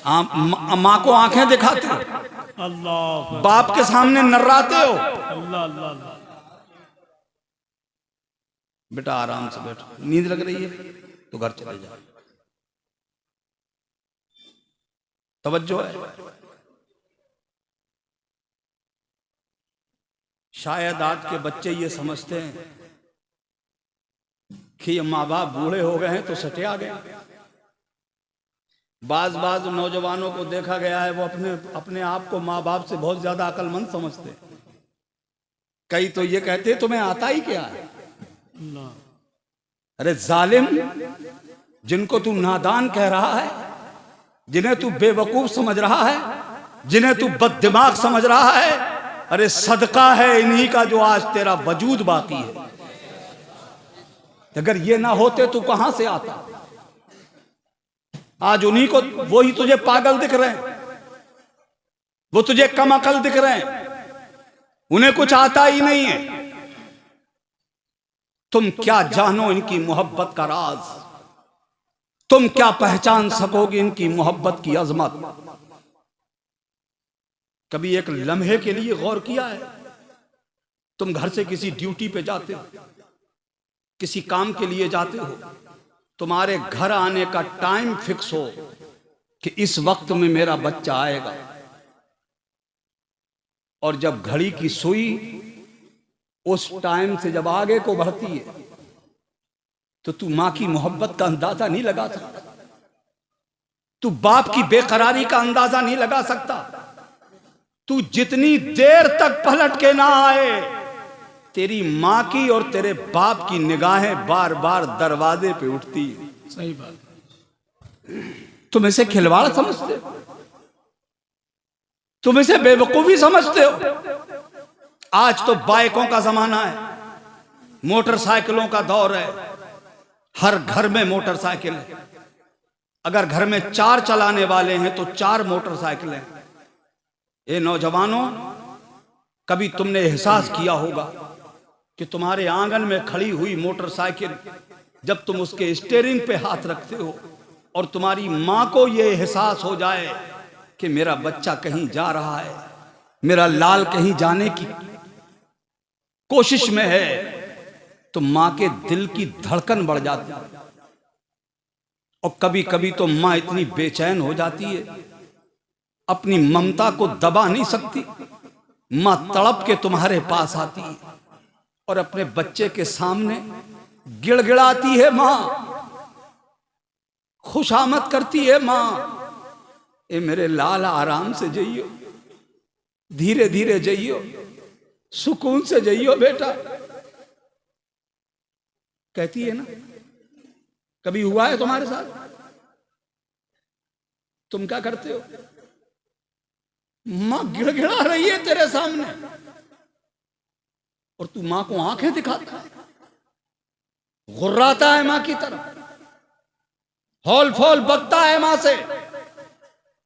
माँ को आंखें दिखाते हो, अल्लाह, बाप के सामने नर्राते हो। अल्लाह अल्लाह अल्लाह। बेटा आराम से बैठो, नींद लग रही है तो घर चले जाओ, तवज्जो है। शायद आज के बच्चे ये समझते हैं कि ये माँ बाप बूढ़े हो गए हैं तो सटे आ गए। बाज नौजवानों को देखा गया है वो अपने आप को माँ बाप से बहुत ज्यादा अक्लमंद समझते हैं। कई तो ये कहते हैं तुम्हें आता ही क्या है। अरे जालिम, जिनको तू नादान कह रहा है, जिन्हें तू बेवकूफ समझ रहा है, जिन्हें तू बददिमाग समझ रहा है, अरे सदका है इन्हीं का जो आज तेरा वजूद बाकी है। अगर ये ना होते तो कहां से आता। आज उन्हीं को, वो ही तुझे पागल दिख रहे हैं, वो तुझे कम अकल दिख रहे हैं, उन्हें कुछ आता ही नहीं है। तुम क्या जानो इनकी मोहब्बत का राज, तुम क्या पहचान सकोगे इनकी मोहब्बत की अजमत। कभी एक लम्हे के लिए गौर किया है? तुम घर से किसी ड्यूटी पे जाते हो, किसी काम के लिए जाते हो, तुम्हारे घर आने का टाइम फिक्स हो कि इस वक्त में मेरा बच्चा आएगा, और जब घड़ी की सुई उस टाइम से जब आगे को बढ़ती है तो तू मां की मोहब्बत का अंदाजा नहीं लगा सकता, तू बाप की बेकरारी का अंदाजा नहीं लगा सकता। तू जितनी देर तक पलट के ना आए, तेरी मां की और तेरे बाप की निगाहें बार बार दरवाजे पे उठती है। सही बात। तुम इसे खिलवाड़ समझते हो, तुम इसे बेवकूफी समझते हो। आज तो बाइकों का जमाना है, मोटरसाइकिलों का दौर है, हर घर में मोटरसाइकिल है। अगर घर में 4 चलाने वाले हैं तो 4 मोटरसाइकिलें। ये नौजवानों, कभी तुमने एहसास किया होगा कि तुम्हारे आंगन में खड़ी हुई मोटरसाइकिल, जब तुम उसके स्टीयरिंग पे हाथ रखते हो और तुम्हारी मां को यह एहसास हो जाए कि मेरा बच्चा कहीं जा रहा है, मेरा लाल कहीं जाने की कोशिश में है, तो मां के दिल की धड़कन बढ़ जाती है। और कभी कभी तो मां इतनी बेचैन हो जाती है, अपनी ममता को दबा नहीं सकती। मां तड़प के तुम्हारे पास आती है और अपने बच्चे के सामने गिड़गिड़ाती है, मां खुशामद करती है, मां ए मेरे लाल आराम से जाइयो, धीरे धीरे जाइयो, सुकून से जाइयो बेटा, कहती है ना। कभी हुआ है तुम्हारे साथ? तुम क्या करते हो? मां गिड़गिड़ा रही है तेरे सामने और तू मां को आंखें दिखाता है, गुर्राता है मां की तरफ, हौल फौल बकता है मां से।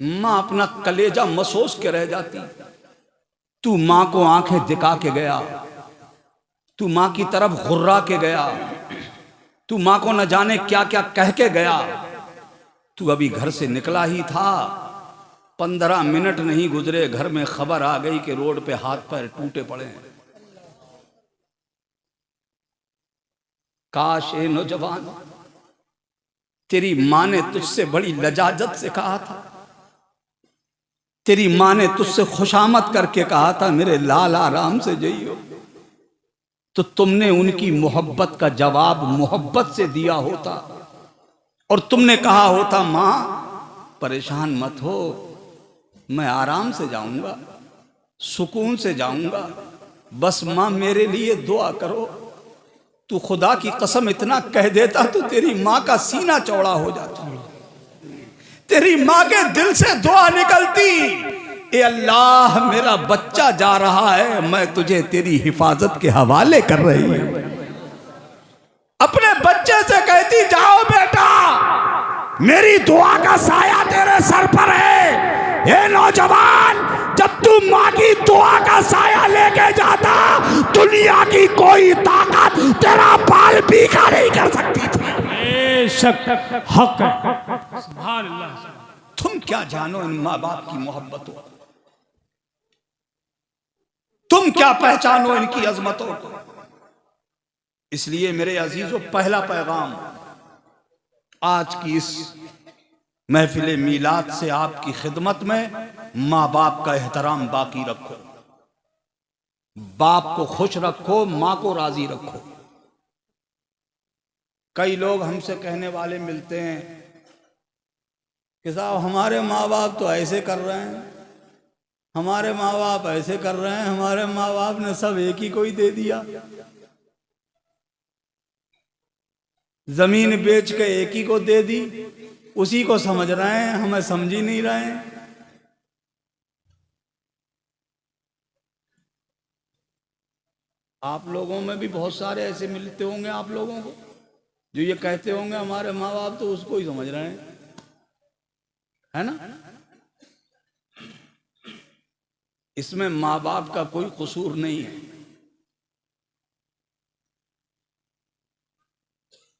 मां अपना कलेजा मसोस के रह जाती। तू मां को आंखें दिखा के गया, तू मां की तरफ गुर्रा के गया, तू मां को न जाने क्या क्या कह के गया। तू अभी घर से निकला ही था, 15 मिनट नहीं गुजरे, घर में खबर आ गई कि रोड पे हाथ पैर टूटे पड़े हैं। काश ए नौजवान, तेरी मां ने तुझसे बड़ी लजाजत से कहा था, तेरी मां ने तुझसे खुशामद करके कहा था मेरे लाल आराम से जाइयो, तो तुमने उनकी मोहब्बत का जवाब मोहब्बत से दिया होता और तुमने कहा होता मां परेशान मत हो, मैं आराम से जाऊंगा, सुकून से जाऊंगा, बस मां मेरे लिए दुआ करो। तू खुदा की कसम इतना कह देता तो तेरी मां का सीना चौड़ा हो जाता, तेरी मां के दिल से दुआ निकलती, ए अल्लाह मेरा बच्चा जा रहा है, मैं तुझे तेरी हिफाजत के हवाले कर रही हूं। अपने बच्चे से कहती जाओ बेटा, मेरी दुआ का साया तेरे सर पर है। ए नौजवान, जब तू मां की दुआ का साया लेके जाता, दुनिया की कोई ताकत तेरा बाल बीखा नहीं कर सकती थी। बेशक हक है। सुभान अल्लाह। तुम तुम क्या जानो इन माँ बाप की मोहब्बतों, तुम क्या पहचानो इनकी अजमतों को। इसलिए मेरे अजीजों, पहला पैगाम आज की इस महफिल मीलाद से आपकी खिदमत में, माँ बाप का एहतराम बाकी रखो, बाप को खुश रखो, माँ को राजी रखो। कई लोग हमसे कहने वाले मिलते हैं कि साहब हमारे माँ बाप तो ऐसे कर रहे हैं, हमारे माँ बाप ऐसे कर रहे हैं, हमारे माँ बाप ने सब एक ही को ही दे दिया, जमीन बेच के एक ही को दे दी, उसी को समझ रहे हैं, हमें समझ ही नहीं रहे हैं। आप लोगों में भी बहुत सारे ऐसे मिलते होंगे आप लोगों को जो ये कहते होंगे हमारे माँ बाप तो उसको ही समझ रहे हैं, है ना। इसमें माँ बाप का कोई कसूर नहीं है।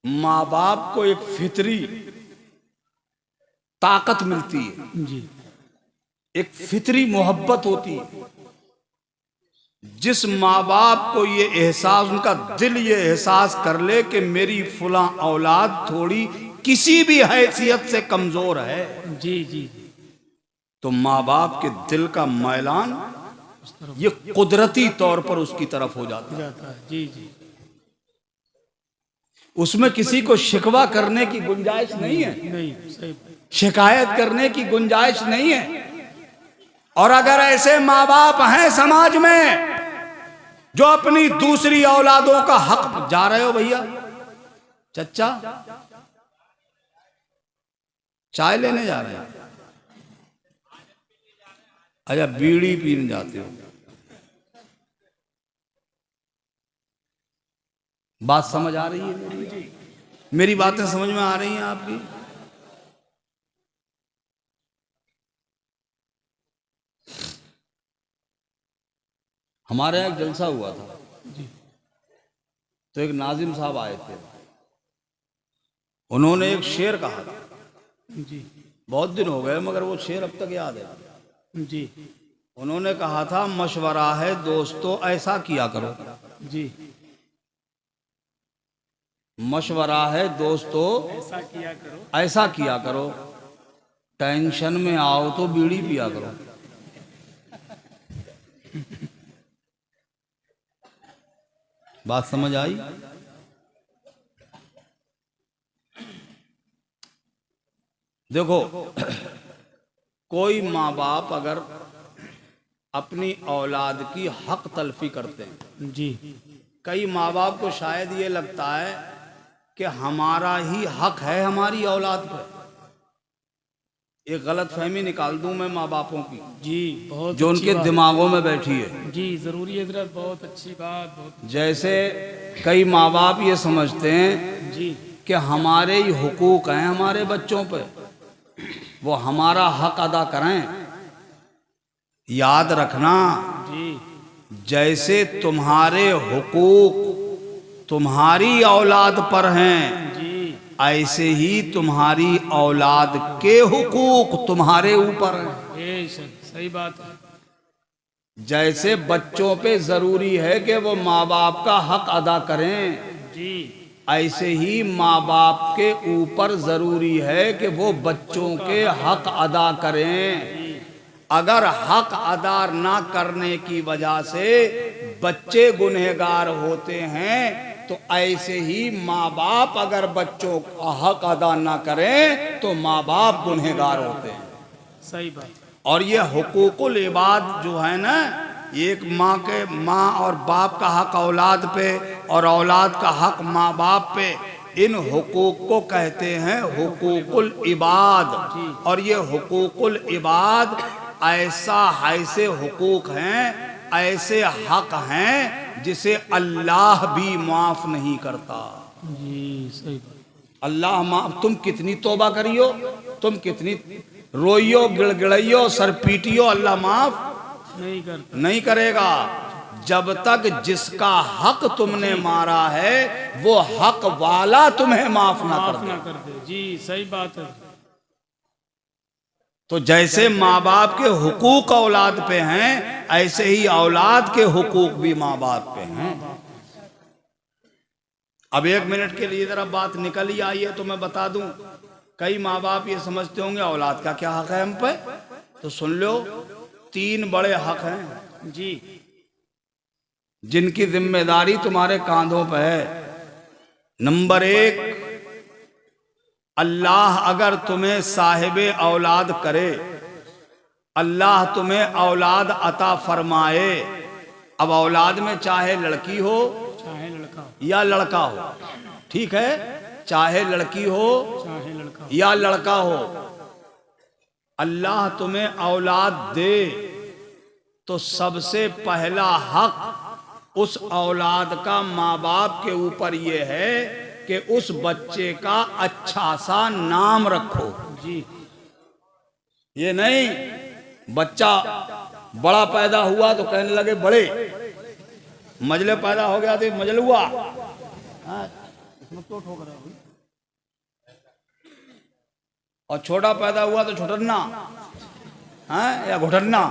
माँ बाप को एक फितरी ताकत मिलती है जी, एक फितरी मोहब्बत होती है। जिस माँ बाप को ये एहसास, उनका दिल ये एहसास कर ले कि मेरी फुला औलाद थोड़ी किसी भी हैसियत से कमजोर है, जी जी, तो माँ बाप के दिल का मैलान ये कुदरती तौर पर उसकी तरफ हो जाता है। जी जी, उसमें किसी को शिकवा करने की गुंजाइश नहीं है, नहीं सही, शिकायत करने की गुंजाइश नहीं है। और अगर ऐसे माँ बाप हैं समाज में जो अपनी दूसरी औलादों का हक, जा रहे हो भैया चच्चा चाय लेने जा रहे हैं, अच्छा बीड़ी पीने जाते हो, बात समझ आ रही है मेरी बातें समझ में आ रही हैं आपकी। हमारे यहाँ एक जलसा हुआ था तो एक नाजिम साहब आए थे, उन्होंने एक शेर कहा था, जी बहुत दिन हो गए मगर वो शेर अब तक याद है। जी, उन्होंने कहा था, मशवरा है दोस्तों ऐसा किया करो, जी, मशवरा है दोस्तों ऐसा किया करो, ऐसा किया करो, टेंशन में आओ तो बीड़ी पिया करो। बात समझ आई। देखो कोई माँ बाप अगर अपनी औलाद की हक तलफी करते हैं, जी, कई माँ बाप को शायद ये लगता है कि हमारा ही हक है हमारी औलाद पर। एक गलत फहमी निकाल दूं मैं माँ बापों की, जी, बहुत जो अच्छी उनके बात। दिमागों में बैठी है। जी जरूरी है हजरत, बहुत अच्छी बात, बहुत जैसे कई माँ बाप ये समझते हैं जी, कि हमारे ही हुकूक हैं हमारे बच्चों पे, वो हमारा हक अदा करें। याद रखना, जी, जैसे तुम्हारे हुकूक तुम्हारी औलाद पर हैं, जी, ऐसे ही तुम्हारी औलाद के हुकूक तुम्हारे ऊपर हैं। बेशक सही बात है। जैसे बच्चों पे जरूरी है कि वो माँ बाप का हक अदा करें, जी, ऐसे ही माँ बाप के ऊपर जरूरी है कि वो बच्चों के हक अदा करें। अगर हक अदा ना करने की वजह से बच्चे गुनहगार होते हैं, तो ऐसे ही माँ बाप अगर बच्चों का हक अदा ना करें तो माँ बाप गुनहगार होते हैं। सही बात, और ये हुकूकुल इबाद जो है ना, एक माँ और बाप का हक औलाद पे और औलाद का हक माँ बाप पे, इन हुकूक को कहते हैं हुकूकुल इबाद। और ये हुकूकुल इबाद ऐसे हुकूक हैं, ऐसे हक हैं जिसे अल्लाह भी माफ नहीं करता। जी सही बात, अल्लाह माफ, तुम कितनी तौबा करियो, तुम कितनी रोइयो गिड़गिड़ाइयो सर पीटियो, अल्लाह माफ नहीं करता, नहीं करेगा जब तक जिसका हक तुमने मारा है वो हक वाला तुम्हें माफ ना कर माफ दे। ना कर दे। जी सही बात है। तो जैसे माँ बाप के हुकूक औलाद पे हैं, ऐसे ही औलाद के हुकूक भी माँ बाप पे हैं। अब 1 मिनट के लिए जरा बात निकल ही आई है तो मैं बता दूं। कई माँ बाप ये समझते होंगे औलाद का क्या हक है हम पे, तो सुन लो, 3 बड़े हक हैं जी, जिनकी जिम्मेदारी तुम्हारे कांधों पे है। नंबर 1, अल्लाह अगर तुम्हें साहिबे औलाद करे, अल्लाह तुम्हें औलाद अता फरमाए। अब औलाद में चाहे लड़की हो चाहे लड़का हो, या लड़का हो, ठीक है, चाहे लड़की हो चाहे लड़का हो, या लड़का हो, अल्लाह तुम्हें औलाद दे तो सबसे पहला हक उस औलाद का माँ बाप के ऊपर ये है कि उस बच्चे का अच्छा सा नाम रखो। जी, ये नहीं बच्चा बड़ा पैदा हुआ तो कहने लगे बड़े, मजले पैदा हो गया तो मजल हुआ, और छोटा पैदा हुआ तो छोटन्ना है या घुटन्ना।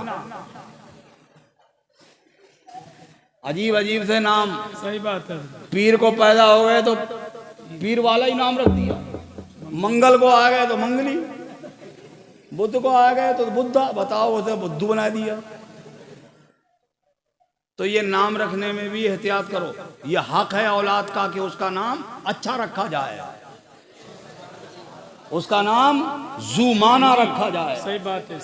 अजीब अजीब से नाम। सही बात है। पीर को पैदा हो गए तो पीर वाला ही नाम रख दिया, मंगल को आ गए तो मंगली, बुद्ध को आ गए तो बुद्धा, बताओ उसे बुद्धू बना दिया। तो ये नाम रखने में भी एहतियात करो। ये हक है औलाद का कि उसका नाम अच्छा रखा जाए, उसका नाम जुमाना रखा जाए, सही बात है।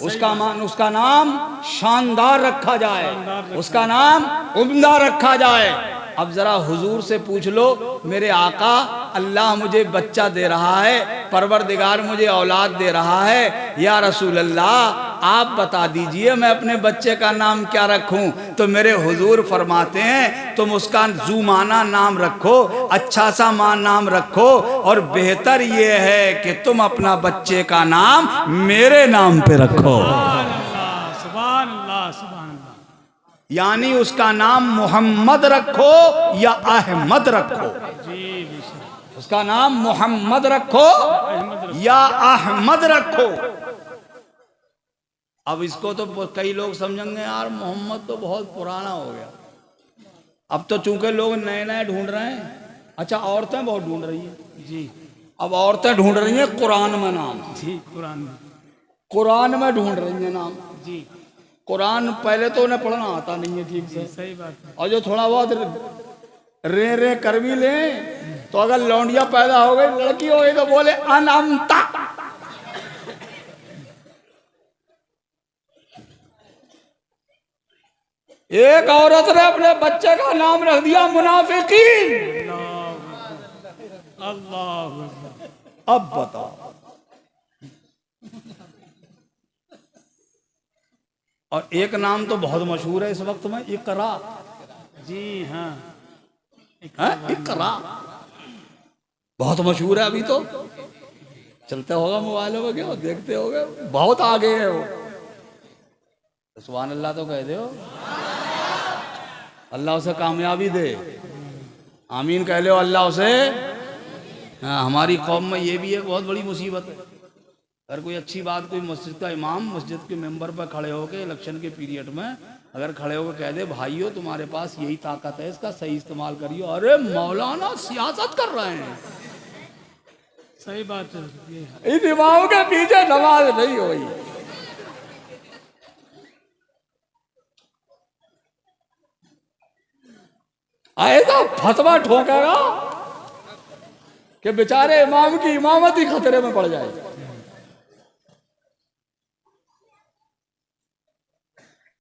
उसका नाम शानदार रखा जाए, उसका नाम उम्दा रखा जाए। अब जरा हुजूर से पूछ लो, मेरे आका अल्लाह मुझे बच्चा दे रहा है, परवरदिगार मुझे औलाद दे रहा है, या रसूल अल्लाह आप बता दीजिए मैं अपने बच्चे का नाम क्या रखूं। तो मेरे हुजूर फरमाते हैं तुम उसका जुमाना नाम रखो, अच्छा सा नाम रखो, और बेहतर ये है कि तुम अपना बच्चे का नाम मेरे नाम पे रखो। सुभान अल्लाह, सुभान अल्लाह। यानी उसका नाम मोहम्मद रखो या अहमद रखो। जी, उसका नाम मोहम्मद रखो या अहमद रखो। अब इसको तो कई लोग समझेंगे यार मोहम्मद तो बहुत पुराना हो गया। अब तो चूंकि लोग नए नए ढूंढ रहे हैं। अच्छा, औरतें बहुत ढूंढ रही हैं जी। अब औरतें ढूंढ रही हैं कुरान में नाम। जी, कुरान में ढूंढ रही हैं नाम। जी, कुरान पहले तो उन्हें पढ़ना आता नहीं है ठीक से, सही बात है। और जो थोड़ा बहुत रे कर भी ले तो अगर लौंडिया पैदा हो गई, लड़की हो गई, तो बोले अनमता। एक औरत ने अपने बच्चे का नाम रख दिया मुनाफिकीन। अल्लाह। अब बताओ, और एक नाम तो बहुत मशहूर है इस वक्त में, इकरा। जी हाँ, इकरा बहुत मशहूर है। अभी तो चलते होगा मोबाइलों में, क्या देखते होगे, बहुत आगे है वो। सुभान अल्लाह तो कह दो, अल्लाह उसे कामयाबी दे, आमीन कह लो अल्लाह उसे। हमारी कौम में ये भी एक बहुत बड़ी मुसीबत है। अगर कोई अच्छी बात, कोई मस्जिद का इमाम मस्जिद के मेंबर पर खड़े होकर इलेक्शन के पीरियड में अगर खड़े होकर कह दे भाइयों तुम्हारे पास यही ताकत है, इसका सही इस्तेमाल करियो, अरे मौलाना सियासत कर रहे हैं। सही बात है। इन इमामों के पीछे नमाज नहीं हुई। ऐसा फतवा ठोकेगा कि बेचारे इमाम की इमामत ही खतरे में पड़ जाए।